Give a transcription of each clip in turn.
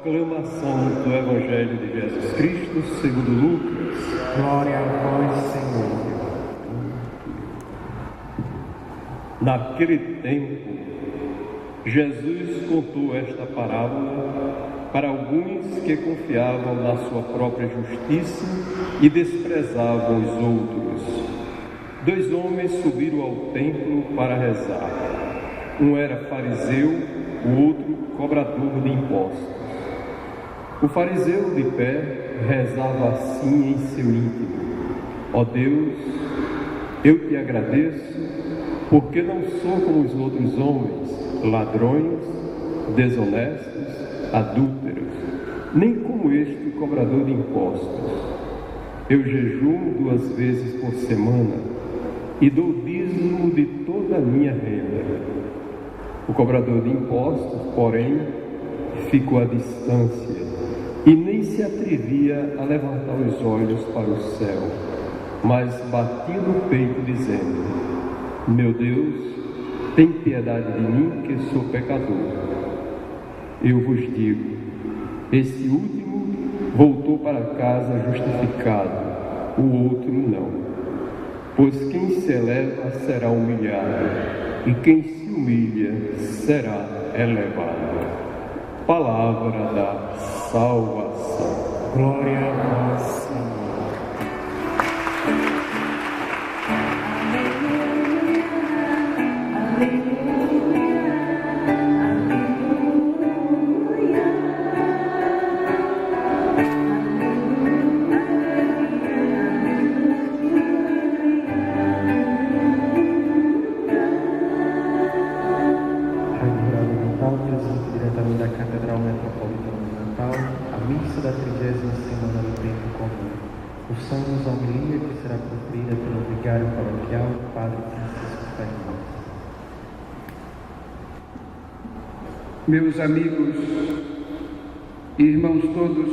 Proclamação do Evangelho de Jesus Cristo segundo Lucas. Glória a vós, Senhor. Naquele tempo, Jesus contou esta parábola para alguns que confiavam na sua própria justiça e desprezavam os outros. 2 homens subiram ao templo para rezar. Um era fariseu, o outro cobrador de impostos. O fariseu, de pé, rezava assim em seu íntimo: ó Deus, eu te agradeço, porque não sou como os outros homens, ladrões, desonestos, adúlteros, nem como este cobrador de impostos. Eu jejuo 2 vezes por semana e dou dízimo de toda a minha renda. O cobrador de impostos, porém, ficou à distância e nem se atrevia a levantar os olhos para o céu, mas batia no peito dizendo: meu Deus, tem piedade de mim, que sou pecador. Eu vos digo, esse último voltou para casa justificado, o outro não. Pois quem se eleva será humilhado, e quem se humilha será elevado. Palavra da salvação. Glória a vós, Senhor. Diretamente da Catedral Metropolitana de Natal, a missa da 30ª semana do tempo comum. Ouçamos a homilia que será proferida pelo vigário paroquial, Padre Francisco Fernandes. Meus amigos e irmãos todos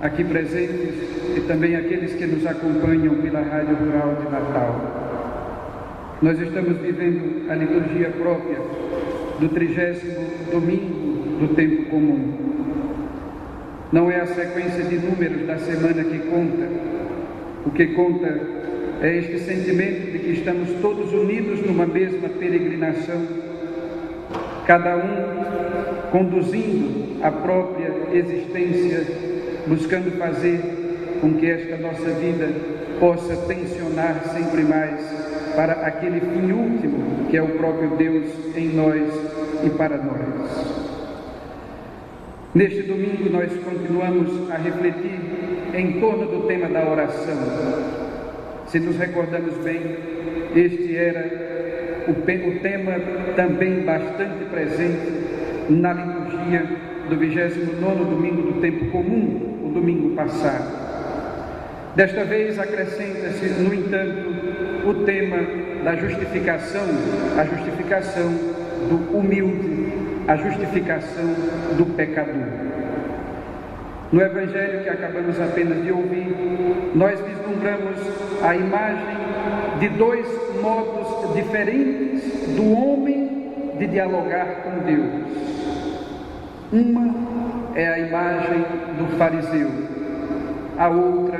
aqui presentes e também aqueles que nos acompanham pela Rádio Rural de Natal, nós estamos vivendo a liturgia própria do 30º domingo do tempo comum. Não é a sequência de números da semana que conta. O que conta é este sentimento de que estamos todos unidos numa mesma peregrinação, cada um conduzindo a própria existência, buscando fazer com que esta nossa vida possa tensionar sempre mais para aquele fim último, que é o próprio Deus em nós e para nós. Neste domingo nós continuamos a refletir em torno do tema da oração. Se nos recordamos bem, este era o tema também bastante presente na liturgia do 29º domingo do tempo comum, o domingo passado. Desta vez acrescenta-se, no entanto, o tema da justificação, a justificação do humilde, a justificação do pecador. No Evangelho que acabamos apenas de ouvir, nós vislumbramos a imagem de 2 modos diferentes do homem de dialogar com Deus. Uma é a imagem do fariseu, a outra,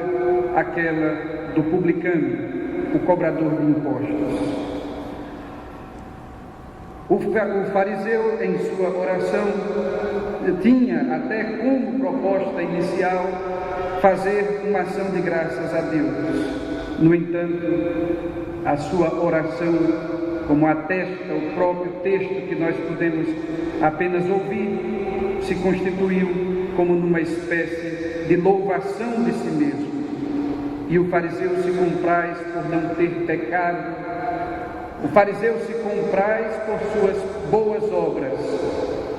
aquela do publicano, o cobrador de impostos. O fariseu, em sua oração, tinha até como proposta inicial fazer uma ação de graças a Deus. No entanto, a sua oração, como atesta o próprio texto que nós podemos apenas ouvir, se constituiu como numa espécie de louvação de si mesmo. E o fariseu se compraz por não ter pecado. O fariseu se compraz por suas boas obras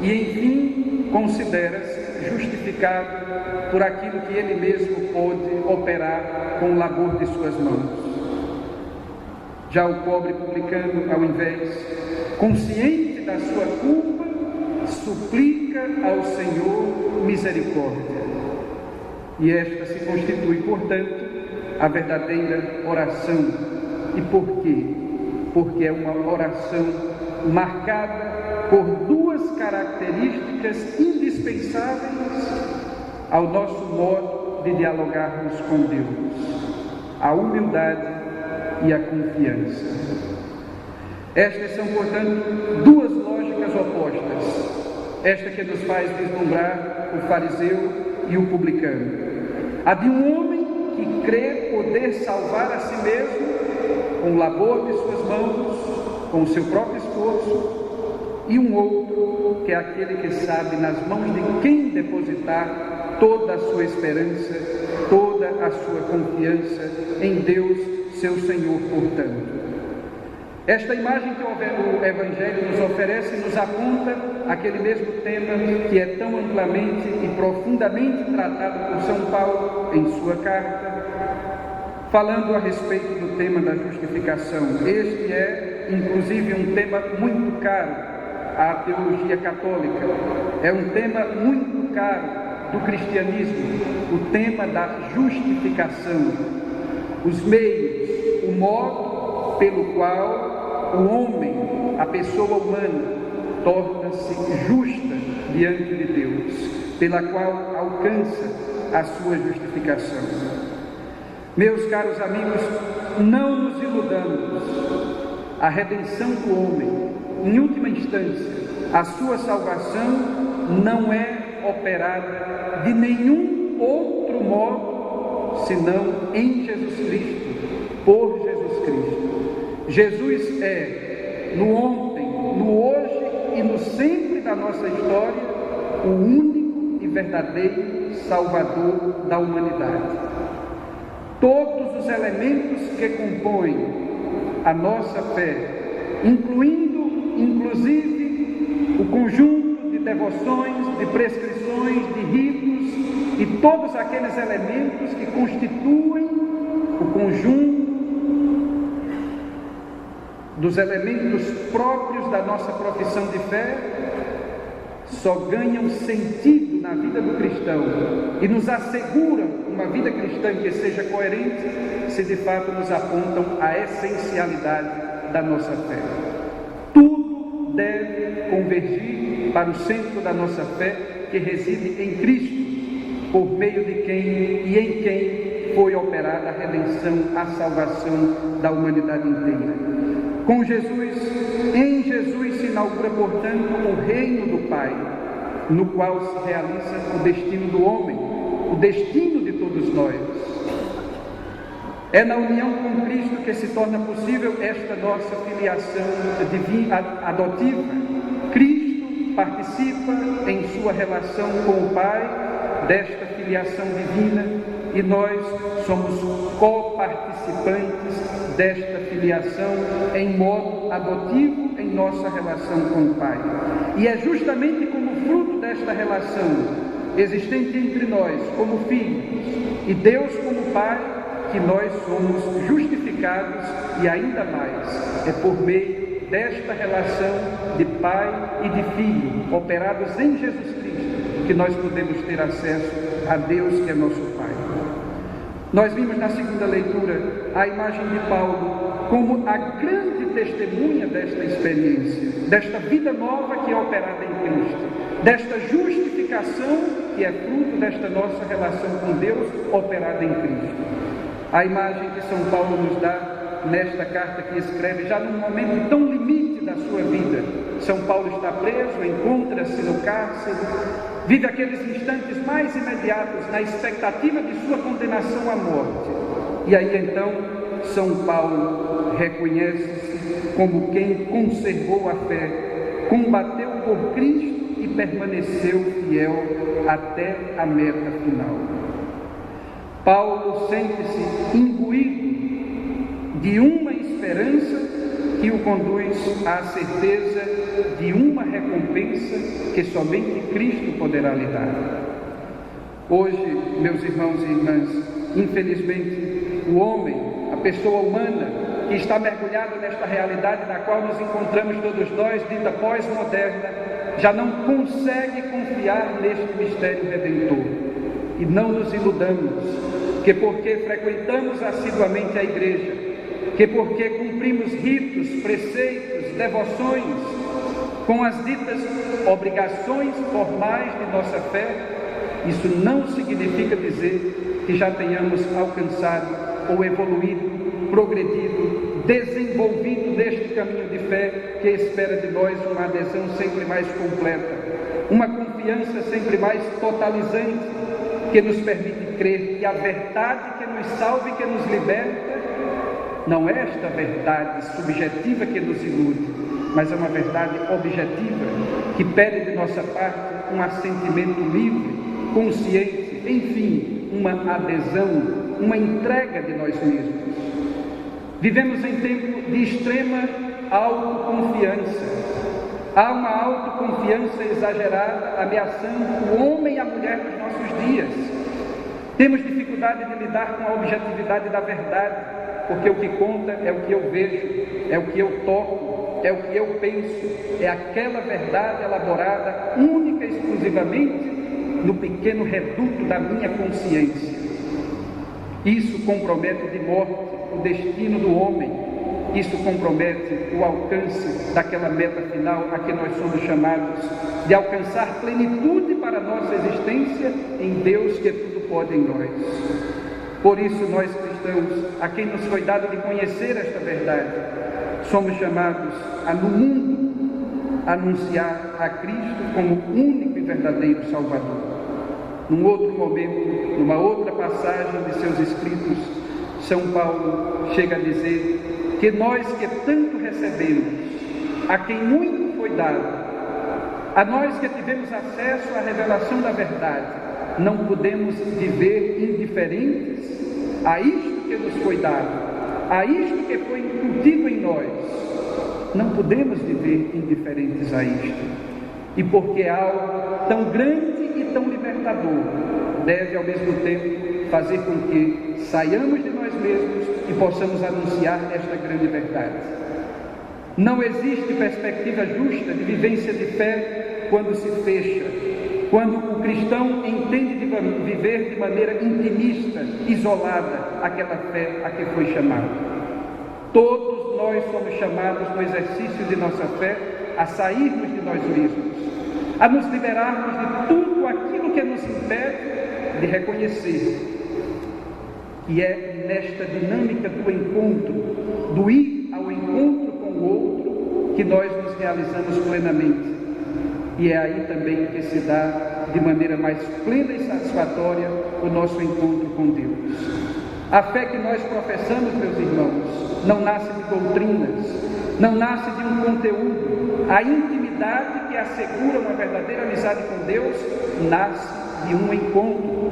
e, enfim, considera-se justificado por aquilo que ele mesmo pôde operar com o labor de suas mãos. Já o pobre publicano, ao invés, consciente da sua culpa, suplica ao Senhor misericórdia. E esta se constitui, portanto, a verdadeira oração. E por quê? Porque é uma oração marcada por 2 características indispensáveis indispensáveis ao nosso modo de dialogarmos com Deus: a humildade e a confiança. Estas são, portanto, duas lógicas opostas. Esta que nos faz vislumbrar o fariseu e o publicano. A de um homem que crê poder salvar a si mesmo com o labor de suas mãos, com o seu próprio esforço, e um outro que é aquele que sabe nas mãos de quem depositar toda a sua esperança, toda a sua confiança em Deus, seu Senhor, portanto. Esta imagem que o Evangelho nos oferece nos aponta aquele mesmo tema que é tão amplamente e profundamente tratado por São Paulo em sua carta, falando a respeito do tema da justificação. Este é, inclusive, um tema muito caro à teologia católica. É um tema muito caro do cristianismo, o tema da justificação. Os meios, o modo pelo qual o homem, a pessoa humana, torna-se justa diante de Deus, pela qual alcança a sua justificação. Meus caros amigos, não nos iludamos. A redenção do homem, em última instância, a sua salvação não é operada de nenhum outro modo senão em Jesus Cristo, por Jesus Cristo. Jesus é, no ontem, no hoje e no sempre da nossa história, o único e verdadeiro Salvador da humanidade. Todos os elementos que compõem a nossa fé, inclusive o conjunto de devoções, de prescrições, de ritos e todos aqueles elementos que constituem o conjunto dos elementos próprios da nossa profissão de fé, só ganham sentido na vida do cristão e nos asseguram uma vida cristã que seja coerente, se de fato nos apontam a essencialidade da nossa fé. Tudo deve convergir para o centro da nossa fé, que reside em Cristo, por meio de quem e em quem foi operada a redenção, a salvação da humanidade inteira. Com Jesus, em Jesus se inaugura, portanto, o reino do Pai, no qual se realiza o destino do homem, o destino de todos nós. É na união com Cristo que se torna possível esta nossa filiação divina, adotiva. Cristo participa em sua relação com o Pai desta filiação divina e nós somos coparticipantes desta filiação em modo adotivo em nossa relação com o Pai. E é justamente como fruto desta relação existente entre nós como filhos e Deus como Pai que nós somos justificados, e ainda mais é por meio desta relação de Pai e de Filho operados em Jesus Cristo que nós podemos ter acesso a Deus, que é nosso Pai. Nós vimos na segunda leitura a imagem de Paulo como a grande testemunha desta experiência, desta vida nova que é operada em Cristo, desta justificação que é fruto desta nossa relação com Deus operada em Cristo. A imagem que São Paulo nos dá nesta carta que escreve já num momento tão limite da sua vida. São Paulo está preso, encontra-se no cárcere, vive aqueles instantes mais imediatos na expectativa de sua condenação à morte. E aí então São Paulo reconhece-se como quem conservou a fé, combateu por Cristo e permaneceu fiel até a meta final. Paulo sente-se imbuído de uma esperança que o conduz à certeza de uma recompensa que somente Cristo poderá lhe dar. Hoje, meus irmãos e irmãs, infelizmente, o homem, a pessoa humana, que está mergulhado nesta realidade na qual nos encontramos todos nós, dita pós-moderna, já não consegue confiar neste mistério redentor. E não nos iludamos, que porque frequentamos assiduamente a igreja, que porque cumprimos ritos, preceitos, devoções, com as ditas obrigações formais de nossa fé, isso não significa dizer que já tenhamos alcançado ou evoluído, progredido, desenvolvido neste caminho de fé que espera de nós uma adesão sempre mais completa, uma confiança sempre mais totalizante, que nos permite crer que a verdade que nos salva e que nos liberta não é esta verdade subjetiva que nos ilude, mas é uma verdade objetiva que pede de nossa parte um assentimento livre, consciente, enfim, uma adesão, uma entrega de nós mesmos. Vivemos em tempo de extrema autoconfiança. Há uma autoconfiança exagerada ameaçando o homem e a mulher dos nossos dias. Temos dificuldade de lidar com a objetividade da verdade, porque o que conta é o que eu vejo, é o que eu toco, é o que eu penso, é aquela verdade elaborada única e exclusivamente no pequeno reduto da minha consciência. Isso compromete de morte o destino do homem, isso compromete o alcance daquela meta final a que nós somos chamados, de alcançar plenitude para a nossa existência em Deus que tudo pode em nós. Por isso nós cristãos, a quem nos foi dado de conhecer esta verdade, somos chamados a no mundo anunciar a Cristo como único e verdadeiro Salvador. Num outro momento, numa outra passagem de seus escritos, São Paulo chega a dizer que nós que tanto recebemos, a quem muito foi dado, a nós que tivemos acesso à revelação da verdade, não podemos viver indiferentes a isto que nos foi dado, a isto que foi incutido em nós. Não podemos viver indiferentes a isto. E porque é algo tão grande e tão libertador, deve ao mesmo tempo fazer com que saiamos de nós mesmos e possamos anunciar esta grande verdade. Não existe perspectiva justa de vivência de fé quando se fecha, quando o cristão entende de viver de maneira intimista, isolada, aquela fé a que foi chamado. Todos nós somos chamados no exercício de nossa fé a sairmos de nós mesmos, a nos liberarmos de tudo aquilo que nos impede de reconhecer que é nesta dinâmica do encontro, do ir ao encontro com o outro, que nós nos realizamos plenamente. E é aí também que se dá de maneira mais plena e satisfatória o nosso encontro com Deus. A fé que nós professamos, meus irmãos, não nasce de doutrinas, não nasce de um conteúdo. A intimidade que assegura uma verdadeira amizade com Deus nasce de um encontro.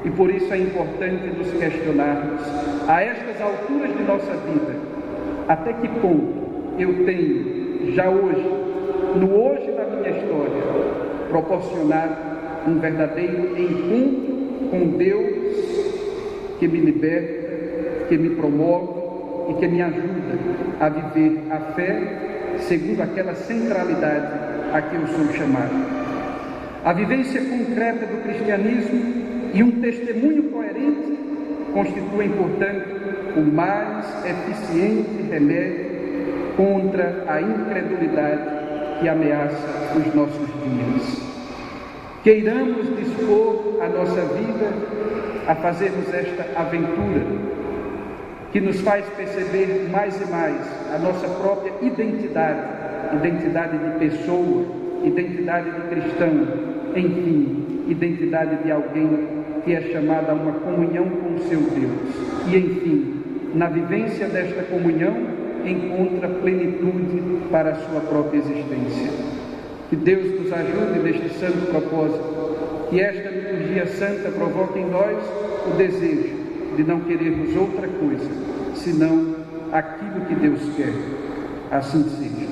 E por isso é importante nos questionarmos, a estas alturas de nossa vida, até que ponto eu tenho, já hoje, no hoje da minha história, proporcionar um verdadeiro encontro com Deus que me liberta, que me promove e que me ajuda a viver a fé segundo aquela centralidade a que eu sou chamado. A vivência concreta do cristianismo e um testemunho coerente constituem, portanto, o mais eficiente remédio contra a incredulidade que ameaça os nossos dias. Queiramos dispor a nossa vida a fazermos esta aventura que nos faz perceber mais e mais a nossa própria identidade de pessoa, identidade de cristão, enfim, identidade de alguém que é chamado a uma comunhão com o seu Deus. E, enfim, na vivência desta comunhão, encontra plenitude para a sua própria existência. Que Deus nos ajude neste santo propósito, que esta liturgia santa provoque em nós o desejo de não querermos outra coisa, senão aquilo que Deus quer. Assim seja.